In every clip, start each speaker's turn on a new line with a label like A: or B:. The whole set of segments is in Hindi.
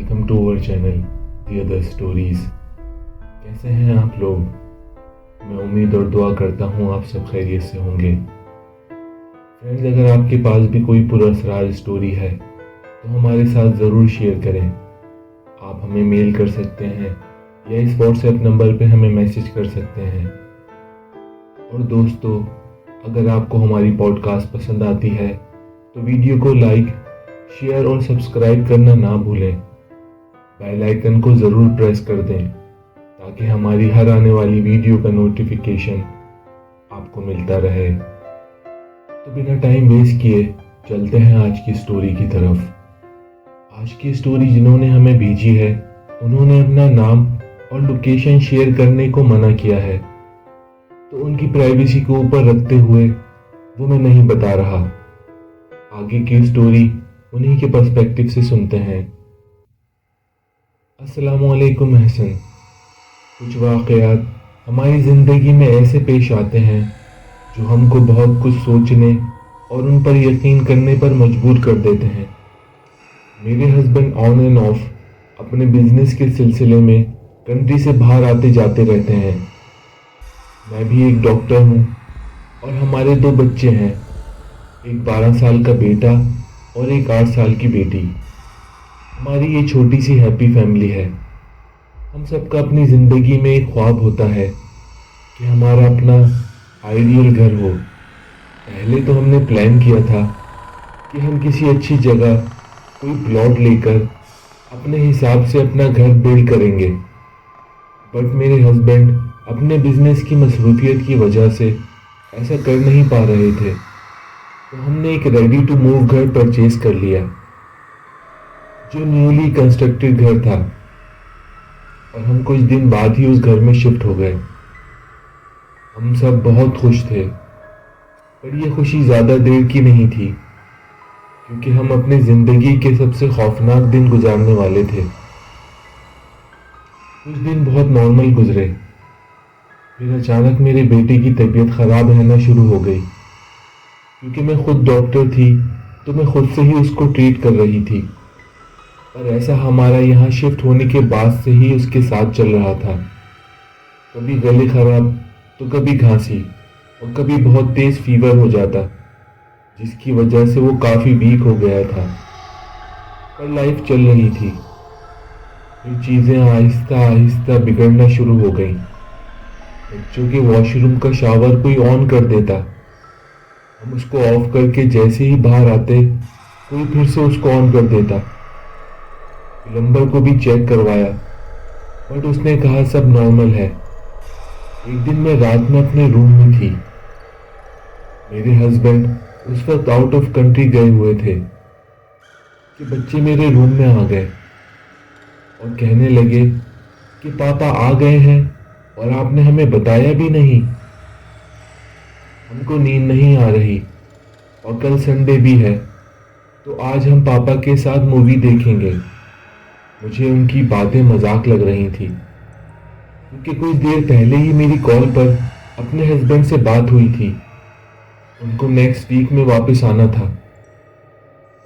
A: Welcome to our channel the other stories. कैसे हैं आप लोग? मैं उम्मीद और दुआ करता हूँ आप सब खैरियत से होंगे। फ्रेंड्स, अगर आपके पास भी कोई पुरअसरार स्टोरी है तो हमारे साथ ज़रूर शेयर करें। आप हमें मेल कर सकते हैं या इस व्हाट्सएप नंबर पे हमें मैसेज कर सकते हैं। और दोस्तों, अगर आपको हमारी पॉडकास्ट पसंद आती है तो वीडियो को लाइक, शेयर और सब्सक्राइब करना ना भूलें। बेल आइकन को ज़रूर प्रेस कर दें ताकि हमारी हर आने वाली वीडियो का नोटिफिकेशन आपको मिलता रहे। तो बिना टाइम वेस्ट किए चलते हैं आज की स्टोरी की तरफ। आज की स्टोरी जिन्होंने हमें भेजी है उन्होंने अपना नाम और लोकेशन शेयर करने को मना किया है, तो उनकी प्राइवेसी को ऊपर रखते हुए वो मैं नहीं बता रहा। आगे की स्टोरी उन्हीं के पर्सपेक्टिव से सुनते हैं। अस्सलामुअलैकुम हसन। कुछ वाक़यात हमारी ज़िंदगी में ऐसे पेश आते हैं जो हमको बहुत कुछ सोचने और उन पर यकीन करने पर मजबूर कर देते हैं। मेरे हस्बैंड ऑन एंड ऑफ अपने बिजनेस के सिलसिले में कंट्री से बाहर आते जाते रहते हैं। मैं भी एक डॉक्टर हूँ और हमारे 2 बच्चे हैं, एक 12 साल का बेटा और एक 8 साल की बेटी। हमारी ये छोटी सी हैप्पी फैमिली है। हम सबका अपनी ज़िंदगी में एक ख्वाब होता है कि हमारा अपना आइडियल घर हो। पहले तो हमने प्लान किया था कि हम किसी अच्छी जगह कोई प्लॉट लेकर अपने हिसाब से अपना घर बिल्ड करेंगे, बट मेरे हस्बैंड अपने बिजनेस की मसरूफियत की वजह से ऐसा कर नहीं पा रहे थे। तो हमने एक रेडी टू मूव घर परचेज कर लिया जो न्यूली कंस्ट्रक्टेड घर था, और हम कुछ दिन बाद ही उस घर में शिफ्ट हो गए। हम सब बहुत खुश थे, पर यह खुशी ज़्यादा देर की नहीं थी क्योंकि हम अपने ज़िंदगी के सबसे खौफनाक दिन गुजारने वाले थे। कुछ दिन बहुत नॉर्मल गुजरे, फिर अचानक मेरे बेटे की तबीयत ख़राब रहना शुरू हो गई। क्योंकि मैं खुद डॉक्टर थी तो मैं खुद से ही उसको ट्रीट कर रही थी, पर ऐसा हमारा यहाँ शिफ्ट होने के बाद से ही उसके साथ चल रहा था। कभी गले खराब तो कभी खांसी और कभी बहुत तेज़ फीवर हो जाता, जिसकी वजह से वो काफ़ी वीक हो गया था। पर लाइफ चल रही थी। फिर चीज़ें आहिस्ता आहिस्ता बिगड़ना शुरू हो गईं। बच्चों के वॉशरूम का शावर कोई ऑन कर देता, हम उसको ऑफ करके जैसे ही बाहर आते कोई फिर से उसको ऑन कर देता। प्लम्बर को भी चेक करवाया, बट उसने कहा सब नॉर्मल है। एक दिन मैं रात में अपने रूम में थी। मेरे हस्बैंड उस वक्त आउट ऑफ कंट्री गए हुए थे कि बच्चे मेरे रूम में आ गए और कहने लगे कि पापा आ गए हैं और आपने हमें बताया भी नहीं। हमको नींद नहीं आ रही और कल संडे भी है, तो आज हम पापा के साथ मूवी देखेंगे। मुझे उनकी बातें मजाक लग रही थी क्योंकि कुछ देर पहले ही मेरी कॉल पर अपने हस्बैंड से बात हुई थी। उनको नेक्स्ट वीक में वापस आना था।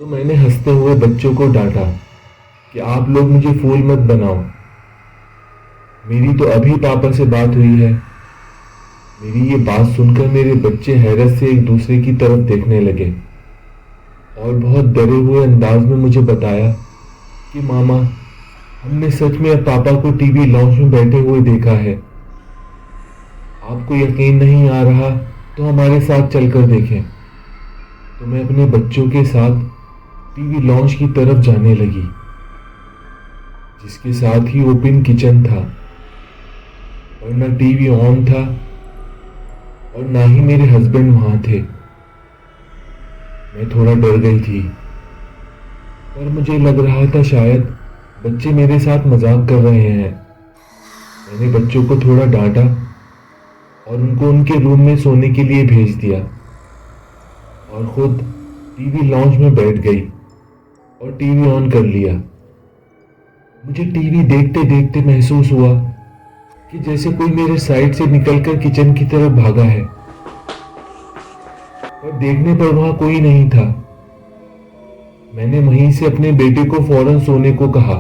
A: तो मैंने हंसते हुए बच्चों को डांटा कि आप लोग मुझे फूल मत बनाओ। मेरी तो अभी पापा से बात हुई है। मेरी ये बात सुनकर मेरे बच्चे हैरत से एक दूसरे की तरफ देखने लगे और बहुत डरे हुए अंदाज में मुझे बताया कि मामा, हमने सच में अब पापा को टीवी लॉन्च में बैठे हुए देखा है। आपको यकीन नहीं आ रहा तो हमारे साथ चलकर देखें। तो मैं अपने बच्चों के साथ टीवी लॉन्च की तरफ जाने लगी, जिसके साथ ही ओपन किचन था, और ना टीवी ऑन था और ना ही मेरे हस्बैंड वहां थे। मैं थोड़ा डर गई थी, पर मुझे लग रहा था शायद बच्चे मेरे साथ मजाक कर रहे हैं। मैंने बच्चों को थोड़ा डांटा और उनको उनके रूम में सोने के लिए भेज दिया और खुद टीवी लॉन्च में बैठ गई और टीवी ऑन कर लिया। मुझे टीवी देखते देखते महसूस हुआ कि जैसे कोई मेरे साइड से निकलकर किचन की तरफ भागा है, पर देखने पर वहां कोई नहीं था। मैंने वहीं से अपने बेटे को फौरन सोने को कहा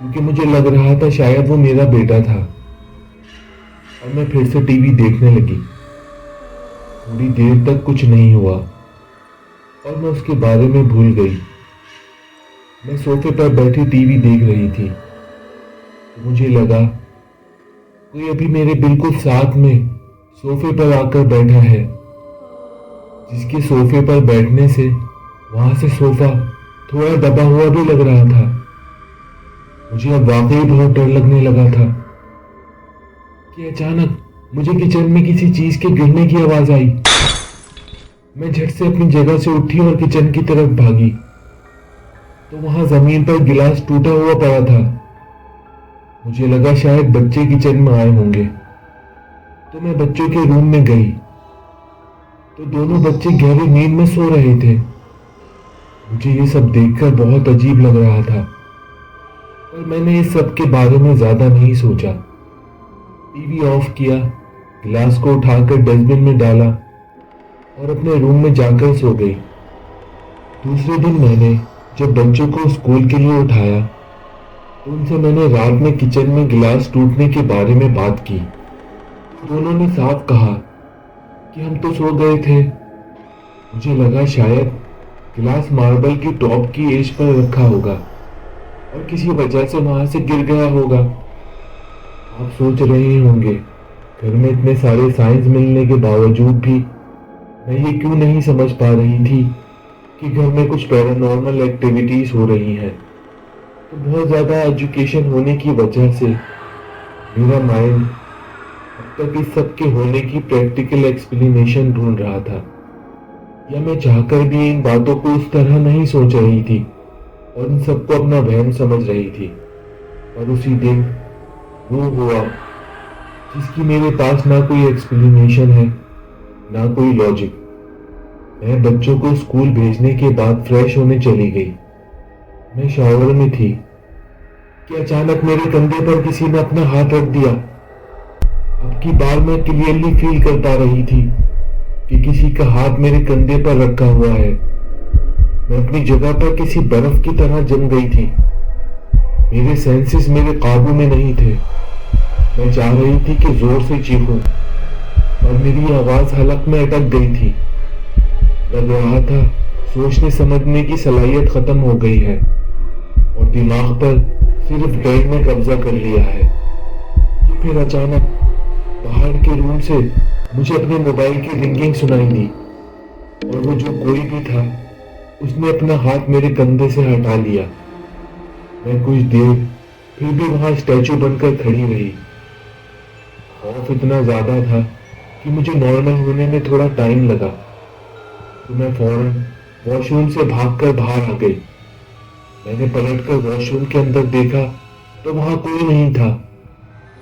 A: क्योंकि मुझे लग रहा था शायद वो मेरा बेटा था। और मैं फिर से टीवी देखने लगी। थोड़ी देर तक कुछ नहीं हुआ और मैं उसके बारे में भूल गई। मैं सोफे पर बैठी टीवी देख रही थी तो मुझे लगा कोई अभी मेरे बिल्कुल साथ में सोफे पर आकर बैठा है, जिसके सोफे पर बैठने से वहां से सोफा थोड़ा दबा हुआ भी लग रहा था। मुझे अब वाकई बहुत डर लगने लगा था कि अचानक मुझे किचन में किसी चीज के गिरने की आवाज आई। मैं झट से अपनी जगह से उठी और किचन की तरफ भागी तो वहां जमीन पर गिलास टूटा हुआ पड़ा था। मुझे लगा शायद बच्चे किचन में आए होंगे, तो मैं बच्चों के रूम में गई तो दोनों बच्चे गहरी नींद में सो रहे थे। मुझे ये सब देखकर बहुत अजीब लग रहा था, पर मैंने इस सब के बारे में ज्यादा नहीं सोचा। टीवी ऑफ किया, गिलास को उठाकर डस्टबिन में डाला और अपने रूम में जाकर सो गई। दूसरे दिन मैंने जब बच्चों को स्कूल के लिए उठाया तो उनसे मैंने रात में किचन में गिलास टूटने के बारे में बात की। दोनों ने साफ कहा कि हम तो सो गए थे। मुझे लगा शायद गिलास मार्बल की टॉप की एज पर रखा होगा और किसी वजह से वहां से गिर गया होगा। आप सोच रहे होंगे घर में इतने सारे साइंस मिलने के बावजूद भी मैं ये क्यों नहीं समझ पा रही थी कि घर में कुछ पैरानॉर्मल एक्टिविटीज हो रही हैं। तो बहुत ज़्यादा एजुकेशन होने की वजह से मेरा माइंड अब तक इस सब के होने की प्रैक्टिकल एक्सप्लेनेशन ढूंढ रहा था, या मैं चाहकर भी इन बातों को उस तरह नहीं सोच रही थी और इन सबको अपना वहम समझ रही थी। और उसी दिन वो हुआ जिसकी मेरे पास ना कोई एक्सप्लेनेशन है ना कोई लॉजिक। मैं बच्चों को स्कूल भेजने के बाद फ्रेश होने चली गई। मैं शावर में थी कि अचानक मेरे कंधे पर किसी ने अपना हाथ रख दिया। अब की बार मैं क्लियरली फील कर पा रही थी कि किसी का हाथ मेरे कंधे पर रखा हुआ है। मैं अपनी जगह पर किसी बर्फ की तरह जम गई थी। मेरे सेंसेस मेरे काबू में नहीं थे। मैं चाह रही थी कि जोर से चीखूं, और मेरी आवाज हलक में अटक गई थी। लग रहा था सोचने समझने की सलाहियत खत्म हो गई है और दिमाग पर सिर्फ डर ने कब्जा कर लिया है। तो फिर अचानक बाहर के रूम से मुझे अपने मोबाइल की रिंगिंग सुनाई दी, और वो जो कोई भी था उसने अपना हाथ मेरे कंधे से हटा लिया। मैं कुछ देर फिर भी वहां स्टैचू बनकर खड़ी रही। खौफ इतना ज्यादा था कि मुझे नॉर्मल होने में थोड़ा टाइम लगा। तो मैं फौरन वॉशरूम से भागकर बाहर आ गई। मैंने पलटकर वॉशरूम के अंदर देखा तो वहां कोई नहीं था।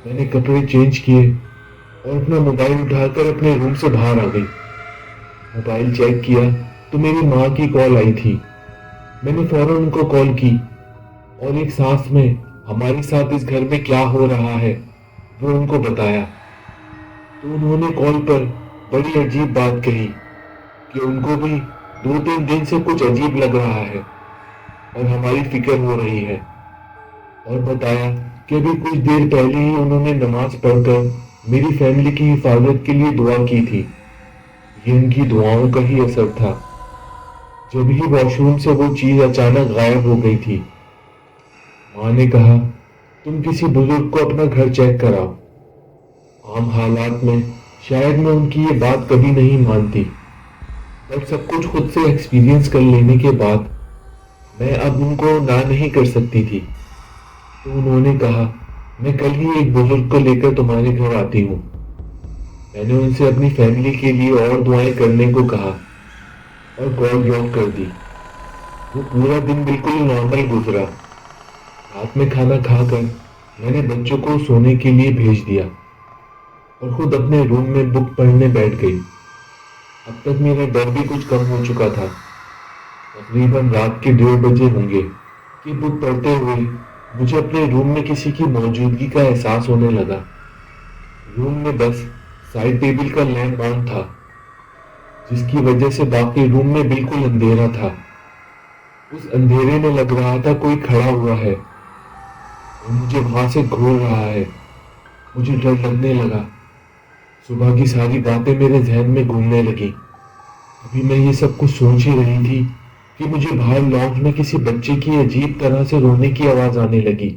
A: मैंने कपड़े चेंज किए और अपना मोबाइल उठाकर अपने रूम से बाहर आ गई। मोबाइल चेक किया तो मेरी माँ की कॉल आई थी। मैंने फौरन उनको कॉल की और एक सांस में हमारे साथ इस घर में क्या हो रहा है वो उनको बताया। तो उन्होंने कॉल पर बड़ी अजीब बात कही कि उनको भी 2-3 दिन से कुछ अजीब लग रहा है और हमारी फिक्र हो रही है, और बताया कि अभी कुछ देर पहले ही उन्होंने नमाज पढ़कर मेरी फैमिली की हिफाजत के लिए दुआ की थी। ये उनकी दुआओं का ही असर था। जब ही वॉशरूम से वो चीज अचानक गायब हो गई थी, माँ ने कहा तुम किसी बुजुर्ग को अपना घर चेक कराओ। आम हालात में शायद मैं उनकी ये बात कभी नहीं मानती, पर सब कुछ खुद से एक्सपीरियंस कर लेने के बाद मैं अब उनको ना नहीं कर सकती थी। तो उन्होंने कहा मैं कल ही एक बुजुर्ग को लेकर तुम्हारे घर आती हूँ। मैंने उनसे अपनी फैमिली के लिए और दुआएं करने को कहा और कॉल ड्रॉप कर दी। वो पूरा दिन बिल्कुल नॉर्मल गुजरा। रात में खाना खाकर मैंने बच्चों को सोने के लिए भेज दिया और खुद अपने रूम में बुक पढ़ने बैठ गई। अब तक मेरा डर भी कुछ कम हो चुका था। तकरीबन रात के 1:30 बजे होंगे कि बुक पढ़ते हुए मुझे अपने रूम में किसी की मौजूदगी का एहसास होने लगा। रूम में बस साइड टेबल का लैंप ऑन था, जिसकी वजह से बाकी रूम में बिल्कुल अंधेरा था। उस अंधेरे में लग रहा था कोई खड़ा हुआ है। वो मुझे वहां से घूर रहा है। मुझे डर लगने लगा। सुबह की सारी बातें मेरे जहन में घूमने लगी। अभी मैं ये सब कुछ सोच ही रही थी कि मुझे बाहर लॉन्च में किसी बच्चे की अजीब तरह से रोने की आवाज आने लगी।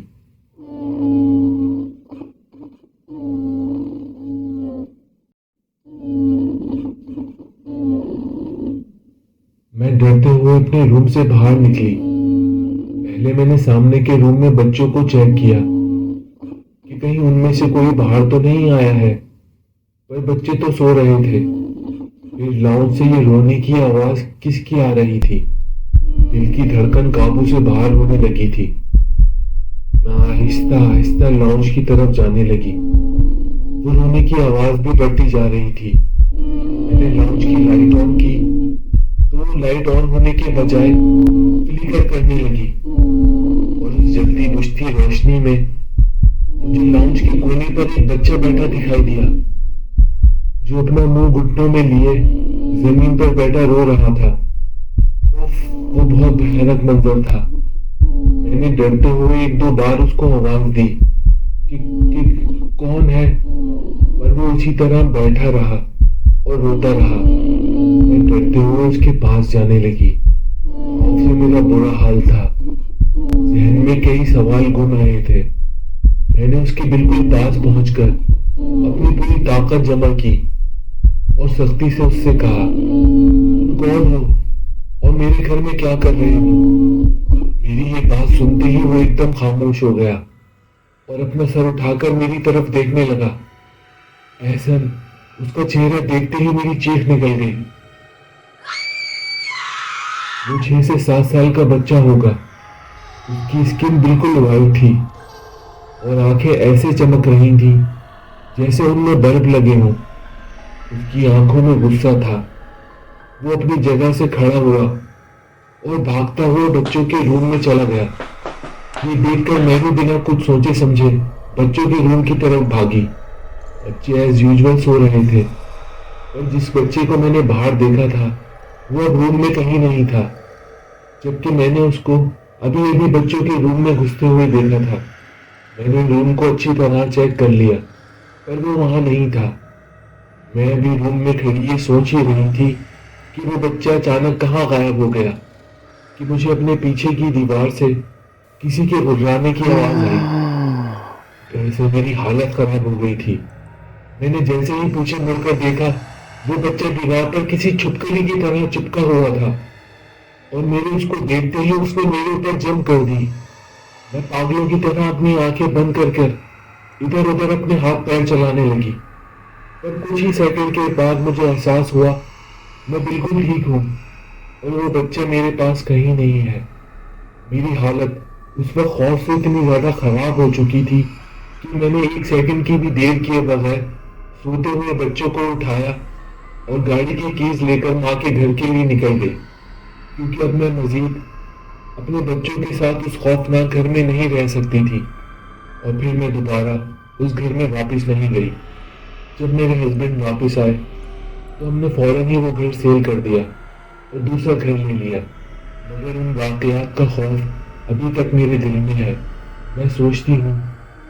A: मैं डरते हुए अपने रूम से बाहर निकली। पहले मैंने सामने के रूम में बच्चों को चेक किया कि कहीं उनमें से कोई बाहर तो नहीं आया है, पर बच्चे तो सो रहे थे। फिर लाउंज से ये रोने की आवाज किसकी आ रही थी? दिल की धड़कन काबू से बाहर होने लगी थी। मैं आहिस्ता आहिस्ता लाउंज की तरफ जाने लगी। वो रोने की आवाज भी बढ़ती जा रही थी। मैंने लाउंज की लाइट ऑन की तो वो लाइट ऑन होने के बजाय फ्लिकर करने लगी और उस जल्दी बुझती रोशनी में मुझे लाउंज के कोने पर एक बच्चा बैठा दिखाई दिया, जो अपना मुंह घुटनों में लिए जमीन पर बैठा रो रहा था। उफ, वो बहुत भयानक मंजर था। मैंने डरते हुए एक दो बार उसको आवाज दी कि कौन है, पर वो उसी तरह बैठा रहा और रोता रहा। मैं डरते हुए उसके पास जाने लगी। खौफ से मेरा बुरा हाल था। जहन में कई सवाल घूम रहे थे। मैंने उसके बिल्कुल पास पहुंचकर अपनी पूरी ताकत जमा की और सख्ती से उससे कहा, तुम कौन हो और मेरे घर में क्या कर रहे हो? मेरी ये बात सुनते ही वो एकदम खामोश हो गया और अपना सर उठाकर मेरी तरफ देखने लगा। एहसन, उसका चेहरा देखते ही मेरी चीख निकल गई। वो 6 से 7 साल का बच्चा होगा। उसकी स्किन बिल्कुल वाइट थी और आंखें ऐसे चमक रही थी जैसे उनमें बल्ब लगे हों। उसकी आंखों में गुस्सा था। वो अपनी जगह से खड़ा हुआ और भागता हुआ बच्चों के रूम में चला गया। ये देखकर मैं भी बिना कुछ सोचे समझे बच्चों के रूम की तरफ भागी। बच्चे एज यूजुअल सो रहे थे, और जिस बच्चे को मैंने बाहर देखा था वो अब रूम में कहीं नहीं था, जबकि मैंने उसको अभी अभी बच्चों के रूम में घुसते हुए देखा था। मैंने रूम को अच्छी तरह चेक कर लिया, पर वो वहां नहीं था। मैं अभी रूम में खड़ी ये सोच ही रही थी कि वो बच्चा अचानक कहाँ गायब हो गया कि मुझे अपने पीछे की दीवार से किसी के गुर्राने की आवाज आई। डर से मेरी हालत खराब हो गई थी। मैंने जैसे ही पीछे मुड़कर देखा, वो बच्चा दीवार पर किसी छिपकली की तरह चिपका हुआ था और मेरे उसको देखते ही उसने मेरे ऊपर जंप कर दी। मैं पागलों की तरह अपनी आंखें बंद कर कर इधर उधर अपने हाथ पैर चलाने लगी, पर कुछ ही सेकंड के बाद मुझे एहसास हुआ मैं बिल्कुल ठीक हूँ और वो बच्चा मेरे पास कहीं नहीं है। मेरी हालत उस वक्त खौफ से इतनी ज्यादा खराब हो चुकी थी कि मैंने एक सेकंड की भी देर किए बगैर सोते हुए बच्चों को उठाया और गाड़ी की कीज लेकर माँ के घर के लिए निकल गई, क्योंकि अब मैं मजीद अपने बच्चों के साथ उस खौफनाक घर में नहीं रह सकती थी। और फिर मैं दोबारा उस घर में वापस नहीं गई। जब मेरे हस्बैंड वापस आए तो हमने फौरन ही वो घर सेल कर दिया और दूसरा घर ले लिया। मगर उन वाकयात का खौफ अभी तक मेरे दिल में है। मैं सोचती हूँ,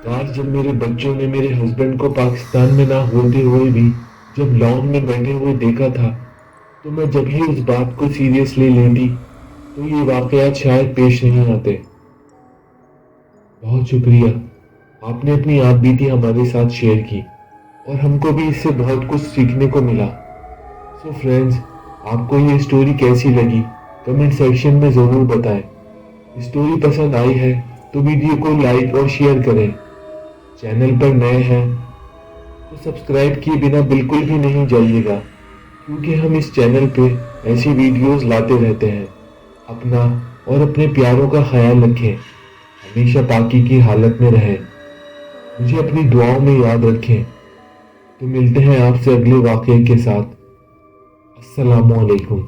A: काश जब मेरे बच्चों ने मेरे हस्बैंड को पाकिस्तान में ना होते हुए भी जब लॉन में बैठे हुए देखा था, तो मैं जब ही उस बात को सीरियसली लेती तो ये वाकयात शायद पेश नहीं आते। बहुत शुक्रिया, आपने अपनी आप बीती हमारे साथ शेयर की और हमको भी इससे बहुत कुछ सीखने को मिला। सो फ्रेंड्स, आपको ये स्टोरी कैसी लगी कमेंट सेक्शन में ज़रूर बताएं। स्टोरी पसंद आई है तो वीडियो को लाइक और शेयर करें। चैनल पर नए हैं तो सब्सक्राइब किए बिना बिल्कुल भी नहीं जाइएगा, क्योंकि हम इस चैनल पे ऐसी वीडियोस लाते रहते हैं। अपना और अपने प्यारों का ख्याल रखें, हमेशा पाकी की हालत में रहें, मुझे अपनी दुआओं में याद रखें। तो मिलते हैं आपसे अगले वाक़ये के साथ। अस्सलामु अलैकुम।